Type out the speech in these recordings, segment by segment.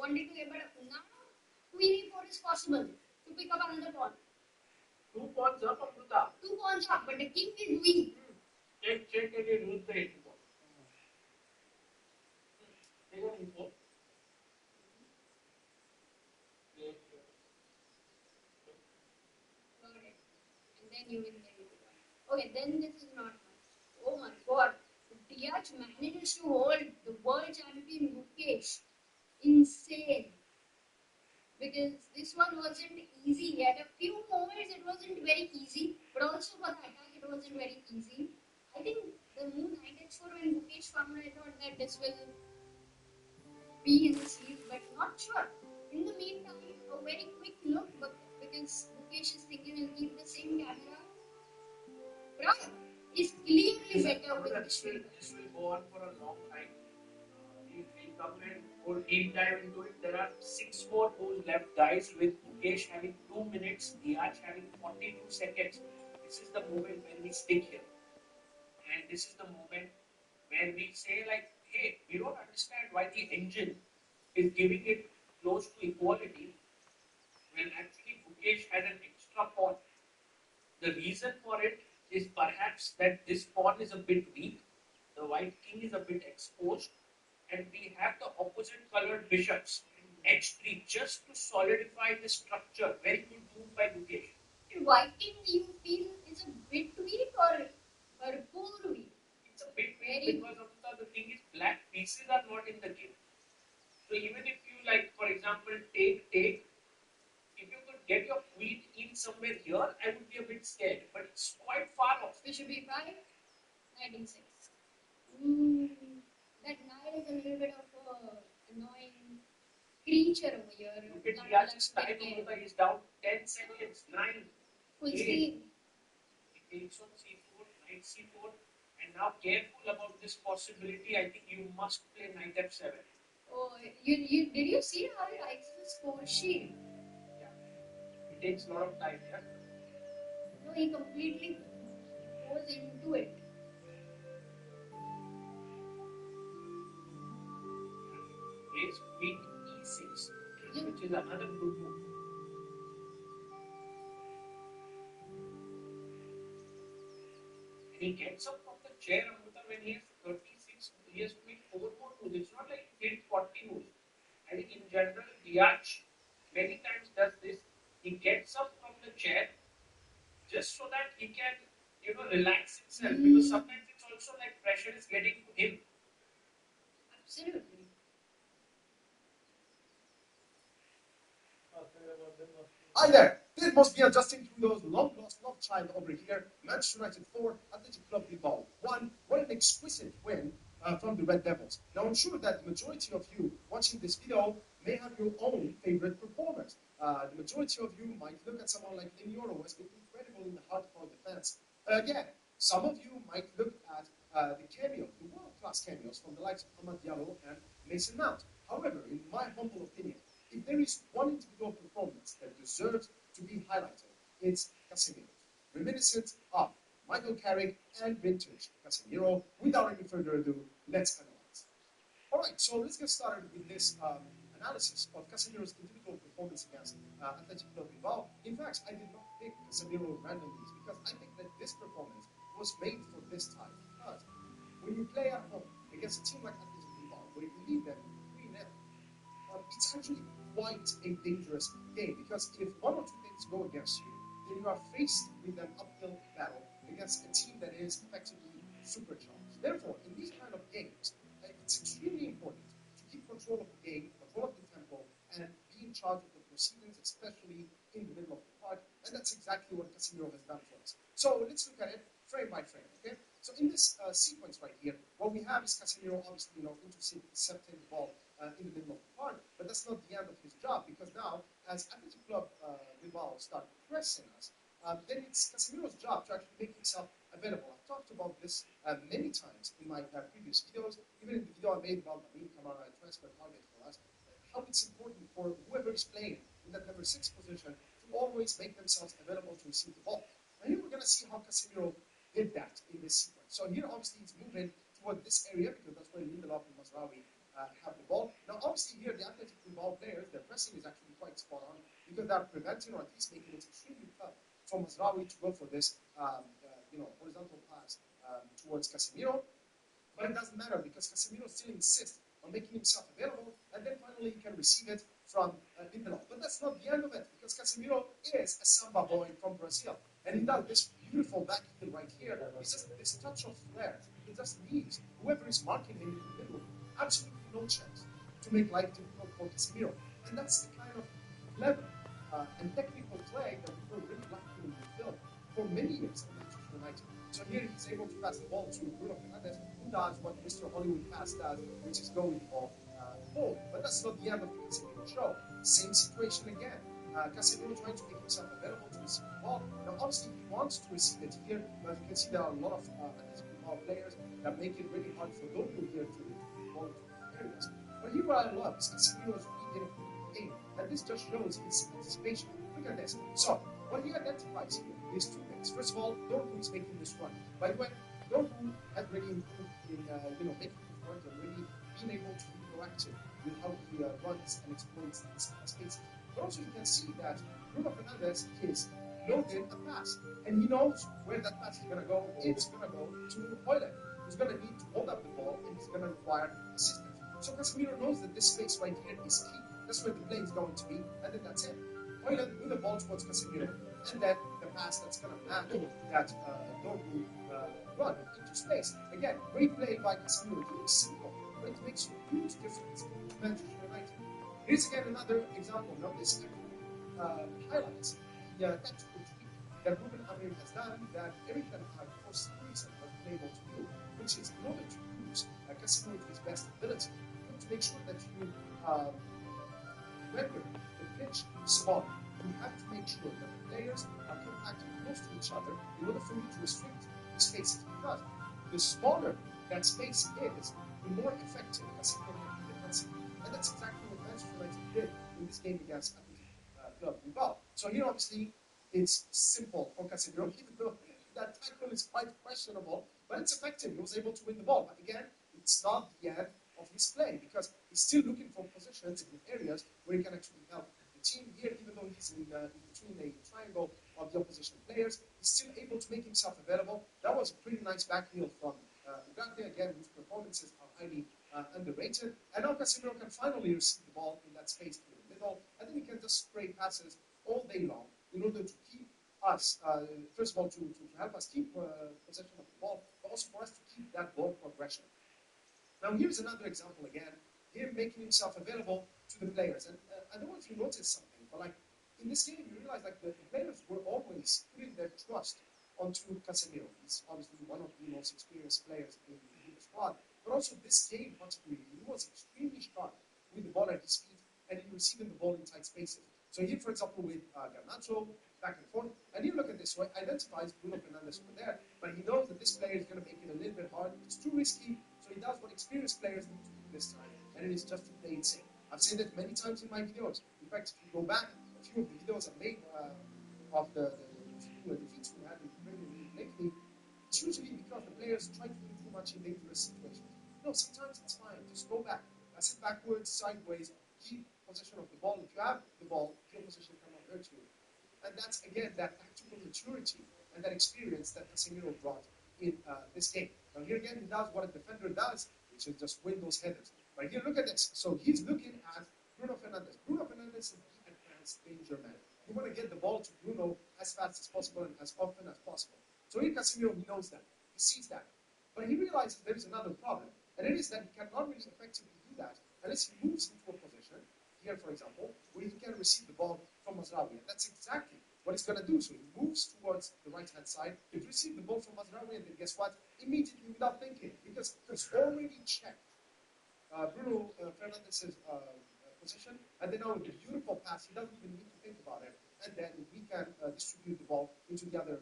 wanted to get, but now queen e4 is possible to pick up another pawn. 2 pawns up, Amruta. 2 pawns up, but the king is weak. Check, and you lose the 8 pawn. Take on e4. And then you win the e4. Okay, then this is not much. Oh my god. Diaz manages to hold the world champion Mukesh. Insane. Because this one wasn't easy. At a few moments it wasn't very easy, but also for the attack it wasn't very easy. I think the move knight h4 when Mukesh found, I thought that this will be his seed, but not sure. In the meantime, a very quick look, but because Mukesh is thinking he'll keep the same camera. Right, is clearly better with this will go on for a long time. We'll come and go deep dive into it. There are 6 more moves left, guys, with Mukesh having 2 minutes, Diaz having 42 seconds. This is the moment when we stick here. And this is the moment when we say like, hey, we don't understand why the engine is giving it close to equality when actually Mukesh had an extra pawn. The reason for it is perhaps that this pawn is a bit weak, the white king is a bit exposed, and we have the opposite colored bishops in h3 just to solidify the structure. Very good move by Mukesh. White king, you feel is a bit weak or poor weak? It's a bit weak because of the thing is black pieces are not in the game. So even if you like, for example, take, if you could get your queen in somewhere here, I would be a bit scared, but it's quite far off. Bishop e5, knight e6. That knight is a little bit of an annoying creature over here. Look at Diaz's time, he's down 10 seconds, 9, full 8. speed. He takes on c4, knight c4, and now careful about this possibility. I think you must play knight f7. Oh, did you see how he likes the score sheet? It takes a lot of time, yeah? No, he completely goes into it. Plays queen e6, which is another good move. And he gets up from the chair, Amruta, when he has 36, he has to make 4 more moves. It's not like he did 40 moves. I think in general, Diaz many times does this. He gets up from the chair just so that he can, relax himself. Because sometimes it's also like pressure is getting to him. Absolutely. Hi there. This must be adjusting through those long-lost love child over here. Manchester United 4, Athletic Club Bilbao 1. What an exquisite win from the Red Devils. Now, I'm sure that the majority of you watching this video may have your own favorite performers. The majority of you might look at someone like Linior, who has been incredible in the heart of our defense. Again, some of you might look at the cameos, the world-class cameos from the likes of Amad Diallo and Mason Mount. However, in my humble opinion, if there is one individual performance that deserves to be highlighted, it's Casemiro's. Reminiscent of Michael Carrick and vintage Casemiro. Without any further ado, let's analyze. Alright, so let's get started with this analysis of Casemiro's individual performance against Athletic Club Bilbao. In fact, I did not pick Casemiro randomly because I think that this performance was made for this time. But when you play at home against a team like Athletic Bilbao, where you lead them 3-0, it's actually quite a dangerous game because if one or two things go against you, then you are faced with an uphill battle against a team that is effectively supercharged. Therefore, in these kind of games, it's extremely important to keep control of the game, control of the tempo, and be in charge of the proceedings, especially in the middle of the part. And that's exactly what Casemiro has done for us. So let's look at it frame by frame, okay? So in this sequence right here, what we have is Casemiro obviously, intercepting the ball in the middle of the park, but that's not the end of his job because now, as Athletic Club Bilbao start pressing us, then it's Casemiro's job to actually make himself available. I've talked about this many times in my previous videos, even in the video I made about Lamine Camara transfer target for us, how it's important for whoever is playing in that number 6 position to always make themselves available to receive the ball. And here we're going to see how Casemiro did that in this sequence. So here obviously he's moving toward this area because that's where Lindelof and Mazraoui have the ball. Now, obviously, here the Athletic Bilbao players, their pressing is actually quite spot on because they're preventing or at least making it extremely tough for Mazraoui to go for this, horizontal pass towards Casemiro. But it doesn't matter because Casemiro still insists on making himself available, and then finally he can receive it from Lindelof. But that's not the end of it because Casemiro is a samba boy from Brazil, and he does this beautiful back heel right here. It's just this touch of flair. He just leaves whoever is marking him in the middle absolutely no chance to make life difficult for Casemiro, and that's the kind of clever and technical play that we were really lacking in midfield for many years in Manchester United. So here he's able to pass the ball to Bruno Fernandes, who does what Mr. Hollywood Pass does, which is go with the ball forward. But that's not the end of the Casemiro show. Same situation again. Casemiro trying to make himself available to receive the ball. Now, obviously, he wants to receive it here, but you can see there are a lot of players that make it really hard for Dortmund here to ball into areas. But here what I love is Casemiro's really game, and this just shows his anticipation. Look at this. So, what he identifies here is two things. First of all, Dortmund is making this run. By the way, Dortmund has really improved in making this run and really being able to be proactive with how he runs and exploits these spaces. But also you can see that Bruno Fernandes is loaded a pass, and he knows where that pass is going to go. It's going to go to Højlund, who's going to need to hold up the ball, and he's going to require assistance. So Casemiro knows that this space right here is key. That's where the play is going to be, and then that's it. Højlund with the ball towards Casemiro, and then the pass that's going to match that Dortmund run into space. Again, great play by Casemiro. It looks simple, but it makes a huge difference to Manchester United. Here's again another example. Now this highlights the tactical tweak that Ruben Amorim has done that Eric Ten Hag for some reason has been able to do, which is in order to use Casemiro to his best ability, you have to make sure that you render the pitch small. You have to make sure that the players are compacted close to each other in order for you to restrict the spaces. Because the smaller that space is, the more effective Casemiro can be defensively. And that's exactly what Manchester United did in this game against Athletic Club Bilbao. So here, obviously, it's simple for Casemiro, even though that tackle is quite questionable, but it's effective. He was able to win the ball. But again, it's not the end of his play because he's still looking for positions in areas where he can actually help the team here, even though he's in between a triangle of the opposition players. He's still able to make himself available. That was a pretty nice back heel from Ugarte, again, whose performances are highly underrated. And now Casemiro can finally receive the ball in that space in the middle, and then he can just spray passes all day long in order to keep us, first of all, to help us keep possession of the ball, but also for us to keep that ball progression. Now here's another example again, him making himself available to the players. And I don't know if you noticed something, but like in this game you realize like the players were always putting their trust onto Casemiro. He's obviously one of the most experienced players in the squad. But also this game particularly, he was extremely sharp with the ball at his feet and in receiving the ball in tight spaces. So here, for example, with Garnacho, back and forth, and you look at this, right, identifies Bruno Fernandes over there, but he knows that this player is going to make it a little bit hard. It's too risky, so he does what experienced players need to do this time, and it is just to play it safe. I've said that many times in my videos. In fact, if you go back, a few of the videos I've made of the defeats we had in the Premier League lately, it's usually because the players try to do too much in dangerous situations. No, sometimes it's fine. Just go back. Pass it backwards, sideways, keep possession of the ball. If you have the ball, your possession cannot hurt you. And that's, again, that tactical maturity and that experience that Casemiro brought in this game. Now, here again, he does what a defender does, which is just win those headers. But here, look at this. So he's looking at Bruno Fernandes. Bruno Fernandes is the advanced danger man. You want to get the ball to Bruno as fast as possible and as often as possible. So here, Casemiro, he knows that. He sees that. But he realizes there is another problem, and it is that he cannot really effectively do that unless he moves into a position, here, for example, where he can receive the ball from Mazraoui. And that's exactly what he's going to do. So he moves towards the right-hand side, he receives the ball from Mazraoui, and then guess what? Immediately, without thinking, because he's already checked Bruno Fernandes' position, and then now with the beautiful pass, he doesn't even need to think about it, and then we can distribute the ball into the other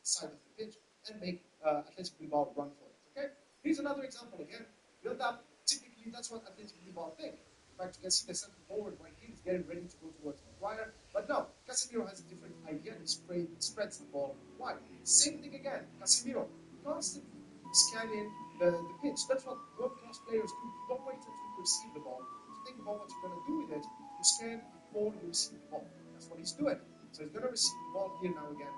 side of the pitch and make Athletic Bilbao run for it. Okay? Here's another example again. Build up. Typically, that's what Athletic Bilbao think. In fact, you can see the center forward right here is getting ready to go towards Maguire. But no, Casemiro has a different idea. He spreads the ball wide. Same thing again. Casemiro constantly scanning the pitch. That's what world-class players do. You don't wait until you receive the ball, if you think about what you're going to do with it, you scan before you receive the ball. That's what he's doing. So he's going to receive the ball here now again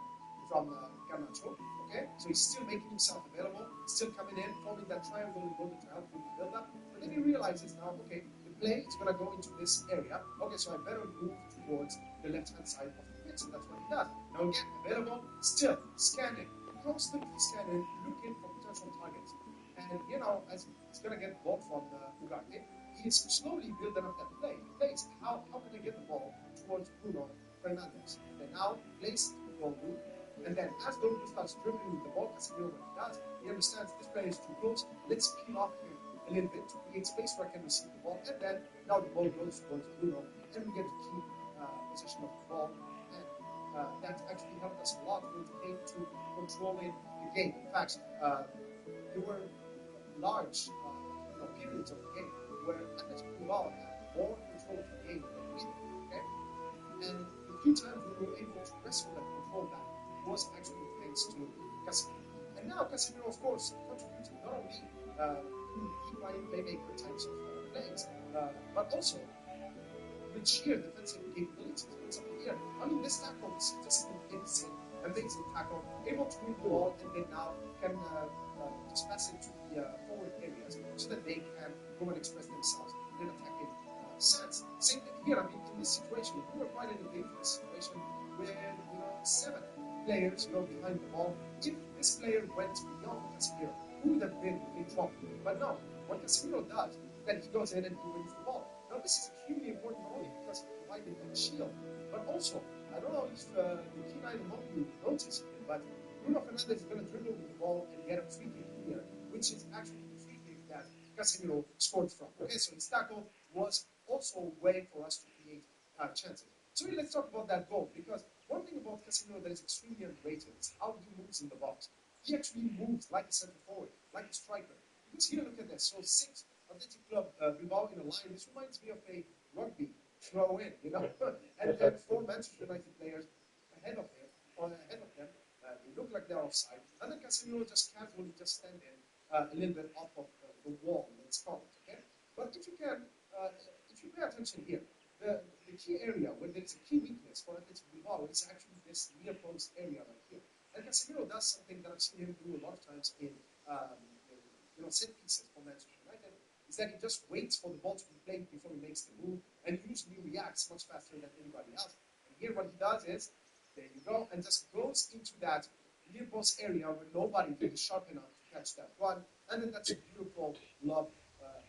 from Garnacho. Okay, so he's still making himself available, still coming in, forming that triangle in order to help with the build up. But then he realizes now, okay, the play is going to go into this area. Okay, so I better move towards the left-hand side of the pitch, and that's what he does. Now again, available, still scanning, constantly scanning, looking for potential targets. And you know, as he's going to get the ball from Ugarte, he is slowly building up that play. He plays, how can I get the ball towards Bruno Fernandes? And now he plays Dogu. And then as Dogu starts dribbling the ball, Casemiro, what he does, he understands this player is too close. Let's peel off him a little bit to create space where I can receive the ball. And then now the ball goes towards Bruno, and we get to keep possession of the ball. And that actually helped us a lot when it came to controlling the game. In fact, there were large periods of the game where Atletico Bilbao had more control of the game than we did. Okay? And the few times we were able to wrestle that control back was actually thanks to Casemiro. And now Casemiro, of course, contributed not only to running playmaker types of plays, but also with sheer defensive capabilities. For example, here, I mean, this tackle is just an insane, amazing tackle, able to win the ball, and then now can just pass it to the forward areas so that they can go and express themselves in an attacking sense. Same thing here. I mean, in this situation, we were quite in a dangerous situation with 7 players behind the ball. If this player went beyond Casemiro, who would have been in trouble? But no, what Casemiro does, then he goes in and he wins the ball. Now this is extremely important not only because he provided that shield, but also, I don't know if the keen-eyed among you noticed it, but Bruno Fernandes is going to dribble with the ball and get a free kick here, which is actually the free kick that Casemiro scored from. Okay, so his tackle was also a way for us to create chances. So let's talk about that goal, because one thing about Casemiro that is extremely underrated is how he moves in the box. He actually moves like a center forward, like a striker. Because here, look at this. So 6 Athletic Club Bilbao in a line. This reminds me of a rugby throw-in, and then 4 Manchester United players ahead of him, or ahead of them. They look like they're offside. And then Casemiro just casually just standing a little bit off of the wall, let's call it, okay? But if you pay attention here, the key area where there is a key weakness for Athletic Bilbao is actually this near post area right here. And Casemiro does something that I've seen him do a lot of times in set pieces for Manchester United, is that he just waits for the ball to be played before he makes the move, and usually reacts much faster than anybody else. And here what he does is, there you go, and just goes into that near post area where nobody is sharp enough to catch that one, and then that's a beautiful lob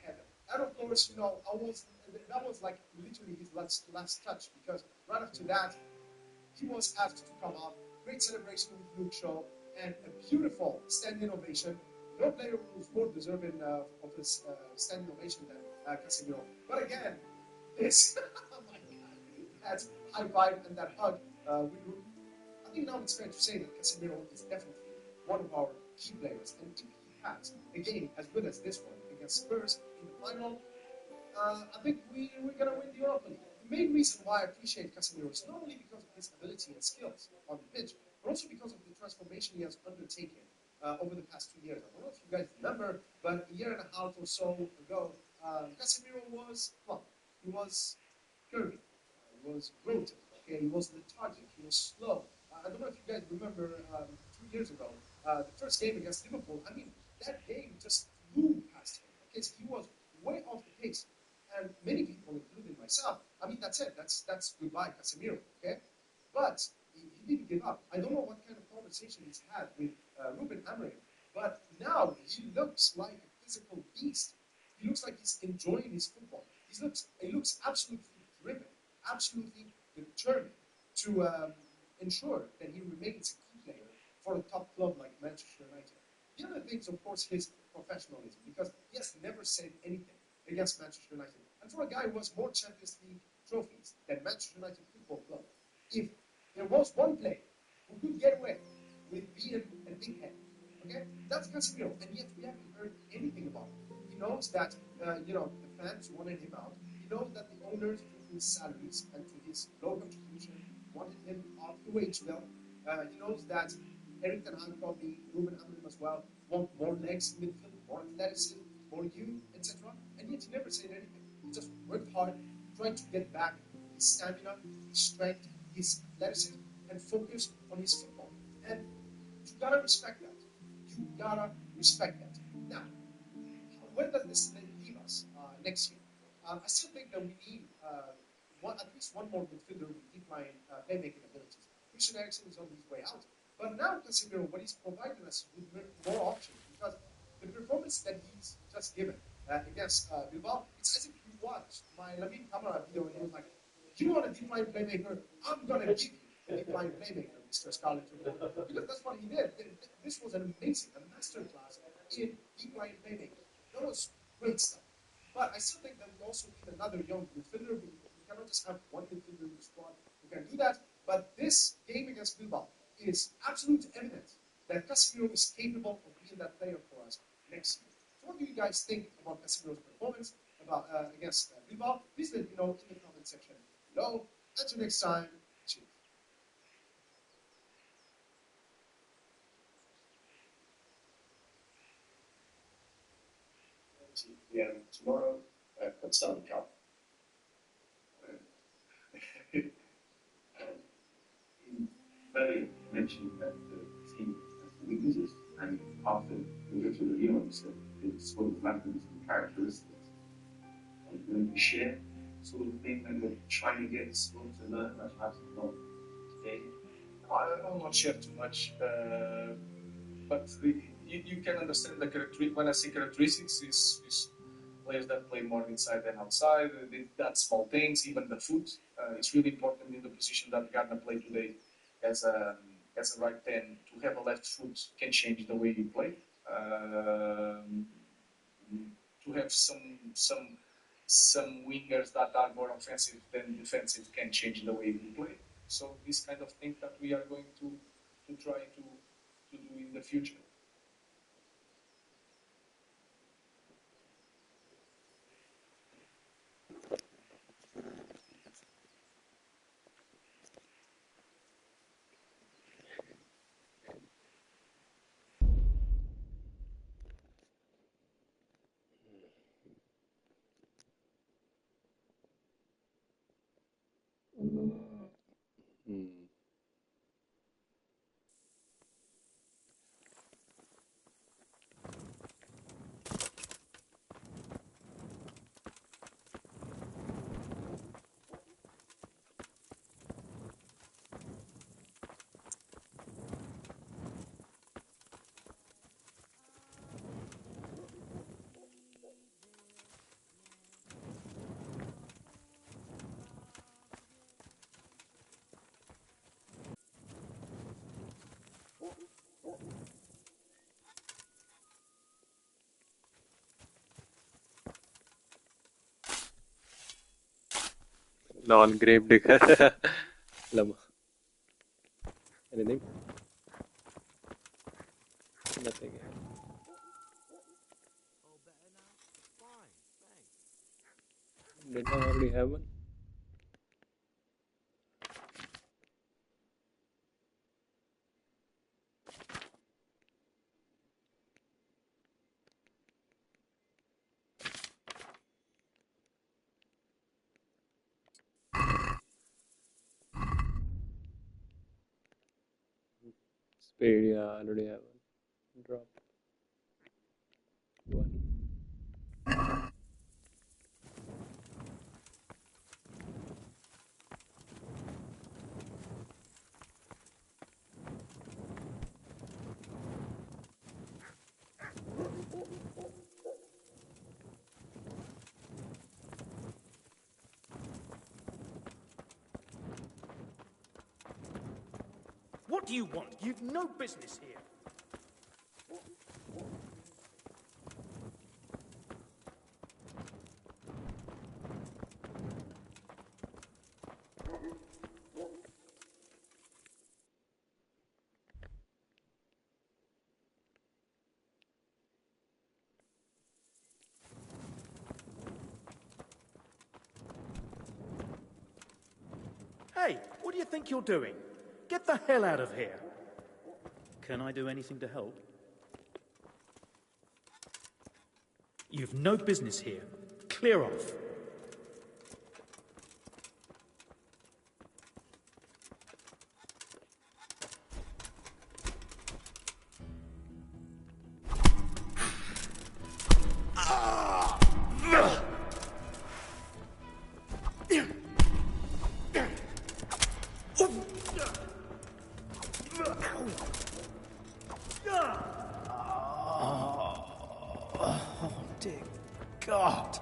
header. And of course, that was like literally his last touch, because right after that, he was asked to come up. Great celebration with Luke Shaw, and a beautiful standing ovation. No player who's more deserving of this standing ovation than Casemiro. But again, this, oh my God, that high five and that hug with Luke. I think now it's fair to say that Casemiro is definitely one of our key players. And if he has a game as good as this one against Spurs in the final, I think we're going to win the Europa League. The main reason why I appreciate Casemiro is not only because of his ability and skills on the pitch, but also because of the transformation he has undertaken over the past 2 years. I don't know if you guys remember, but a year and a half or so ago, Casemiro was plump. He was curvy. He was bloated. Okay, he was lethargic. He was slow. I don't know if you guys remember 2 years ago, the first game against Liverpool. I mean, that game just flew past him. Okay, so he was way off the pace. And many people, including myself, I mean, that's it. That's goodbye, Casemiro, okay? But he didn't give up. I don't know what kind of conversation he's had with Ruben Amorim, but now he looks like a physical beast. He looks like he's enjoying his football. He looks absolutely driven, absolutely determined to ensure that he remains a key player for a top club like Manchester United. The other thing is, of course, his professionalism, because he has never said anything against Manchester United. And for a guy who has more Champions League trophies than Manchester United Football Club, if there was one player who could get away with being a big head, okay, that's Casemiro, and yet we haven't heard anything about him. He knows that, the fans wanted him out. He knows that the owners, due to his salaries and to his low contribution, wanted him off the wage bill. He knows that Eric Ten Hag, probably Ruben Amorim as well, want more legs in midfield, more athleticism. more you, etc. And yet he never said anything. He just worked hard, tried to get back his stamina, his strength, his athleticism, and focused on his football. And you gotta respect that. You gotta respect that. Now, where does this leave us next year? I still think that we need at least one more midfielder with deep-line playmaking abilities. Christian Eriksen is on his way out. But now consider what he's providing us with more options, because the performance that he's just given against Bilbao, it's as if you watched my Lamine Camara video and he was like, you want a deep-line playmaker? I'm going to give you a deep-line playmaker, Mr. Scarlett. Because that's what he did. This was an amazing, a masterclass in deep-line playmaking. That was great stuff. But I still think that we also need another young midfielder. We cannot just have one midfielder in the squad who can do that. But this game against Bilbao is absolutely evident that Casemiro is capable of being that player for us next year. So what do you guys think about Casemiro's performance against Bilbao? Please let me know in the comment section below. Until next time, cheers. Tomorrow at Southern Cal. Very mentioned that the team has weaknesses, and after we go to the review, you said it's sort of lacking some characteristics. Are you going to share sort of thing that we're trying to get Sporka to learn that perhaps not today? I'll not share too much, but you can understand the characteristics. When I say characteristics, is players that play more inside than outside. That small things, even the foot. It's really important in the position that Gardner played today as a right 10 to have a left foot can change the way you play. To have some wingers that are more offensive than defensive can change the way you play. So this kind of thing that we are going to try to do in the future. Non-grave digger. Lama. Anything? Nothing. Did I already have one? Spade, yeah, I already have one. Drop. One. What do you want? You've no business here. Hey, what do you think you're doing? Get the hell out of here. Can I do anything to help? You've no business here. Clear off. Oh, dear God.